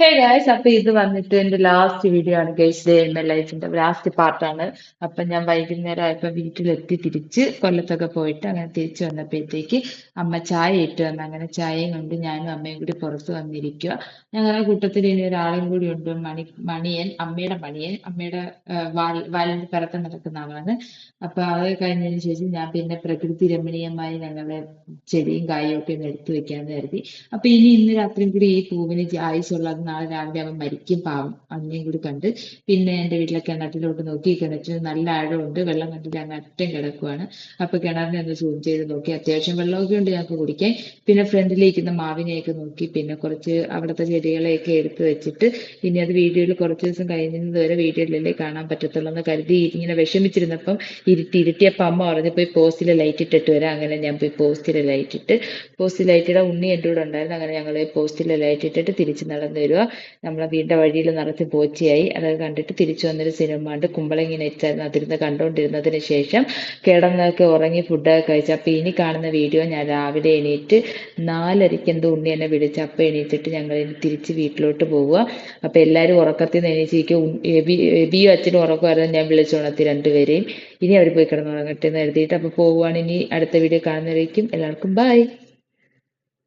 Hey guys, അപ്പൊ ഇത് വന്നിട്ട് എന്റെ ലാസ്റ്റ് വീഡിയോ ആണ് ഗൈസ്. ഡേ ഇൻ മൈ ലൈഫിന്റെ ലാസ്റ്റ് പാർട്ടാണ്. അപ്പൊ ഞാൻ വൈകുന്നേരം ആയപ്പോ വീട്ടിലെത്തി തിരിച്ച് കൊല്ലത്തൊക്കെ പോയിട്ട് അങ്ങനെ തിരിച്ചു വന്നപ്പോഴത്തേക്ക് അമ്മ ചായ ഇട്ട് വന്നു. അങ്ങനെ ചായയും കൊണ്ട് ഞാനും അമ്മയും കൂടി പുറത്ത് വന്നിരിക്കുക. ഞങ്ങളുടെ കൂട്ടത്തിൽ ഇനി ഒരാളും കൂടി ഉണ്ട്, മണിയൻ അമ്മയുടെ വാലിന്റെ പിറക്കം നടക്കുന്ന ആളാണ്. അപ്പൊ അത് കഴിഞ്ഞതിന് ശേഷം ഞാൻ പിന്നെ പ്രകൃതി രമണീയമായി ഞങ്ങളുടെ ചെടിയും കായും ഒക്കെ ഒന്ന് എടുത്തു വെക്കാന്ന് കരുതി. അപ്പൊ ഇന്ന് രാത്രിയും കൂടി ഈ പൂവിന് ആയുസുള്ളത്, നാളെ രാവിലെ അവൻ മരിക്കും പാവം. അതിനെയും കൂടി കണ്ട് പിന്നെ എന്റെ വീട്ടിലെ കിണറ്റിലോട്ട് നോക്കി. കിണറ്റിന് നല്ല ആഴമുണ്ട്, വെള്ളം കണ്ടിട്ട് അങ്ങ് അറ്റം കിടക്കുവാണ്. അപ്പൊ കിണറിനെ ഒന്ന് സൂം ചെയ്ത് നോക്കി, അത്യാവശ്യം വെള്ളമൊക്കെ ഉണ്ട് ഞങ്ങൾക്ക് കുടിക്കാൻ. പിന്നെ ഫ്രണ്ടിലിരിക്കുന്ന മാവിനെയൊക്കെ നോക്കി, പിന്നെ കുറച്ച് അവിടുത്തെ ചെടികളെയൊക്കെ എടുത്തു വെച്ചിട്ട് ഇനി അത് വീഡിയോയിൽ കുറച്ച് ദിവസം കഴിയുന്നത് വരെ വീഡിയോയിലല്ലേ കാണാൻ പറ്റത്തുള്ളൂ എന്ന് കരുതി ഇങ്ങനെ വിഷമിച്ചിരുന്നപ്പം ഇരുട്ടിയപ്പം അമ്മ പറഞ്ഞു പോയി പോസ്റ്റിലെ ലൈറ്റ് ഇട്ടിട്ട് വരാം. അങ്ങനെ ഞാൻ പോയി പോസ്റ്റിൽ ലൈറ്റ് ഇടാൻ ഉണ്ണി എൻ്റെ കൂടെ ഉണ്ടായിരുന്നു. അങ്ങനെ ഞങ്ങൾ പോസ്റ്റിലെ ലൈറ്റ് ഇട്ടിട്ട് തിരിച്ച് നടന്നു വരിക. നമ്മളെ വീടിന്റെ വഴിയിൽ നിറച്ച് പോച്ചയായി. അതൊക്കെ കണ്ടിട്ട് തിരിച്ചു വന്നൊരു സിനിമ കണ്ട് കുമ്പളങ്ങി നെറ്റായിരുന്നു അതിരുന്ന് കണ്ടുകൊണ്ടിരുന്നതിന് ശേഷം കിടന്നൊക്കെ ഉറങ്ങി ഫുഡൊക്കെ കഴിച്ചു. അപ്പൊ ഇനി കാണുന്ന വീഡിയോ ഞാൻ രാവിലെ എണീറ്റ് 4:30 എന്തോ ഉണ്ണി എന്നെ വിളിച്ച് അപ്പം എണീറ്റിട്ട് ഞങ്ങൾ ഇനി തിരിച്ച് വീട്ടിലോട്ട് പോവുക. അപ്പൊ എല്ലാവരും ഉറക്കത്തിൽ നിന്ന് എണീച്ചിരിക്കും. എബിയും അച്ഛനും ഉറക്കമായിരുന്നു, ഞാൻ വിളിച്ചുണർത്തി രണ്ടുപേരെയും. ഇനി അവർ പോയി കിടന്നുറങ്ങട്ടെ എന്ന് എഴുതിയിട്ട് അപ്പൊ പോവുകയാണ്. ഇനി അടുത്ത വീഡിയോ കാണുന്നവരേക്കും എല്ലാവർക്കും ബൈ.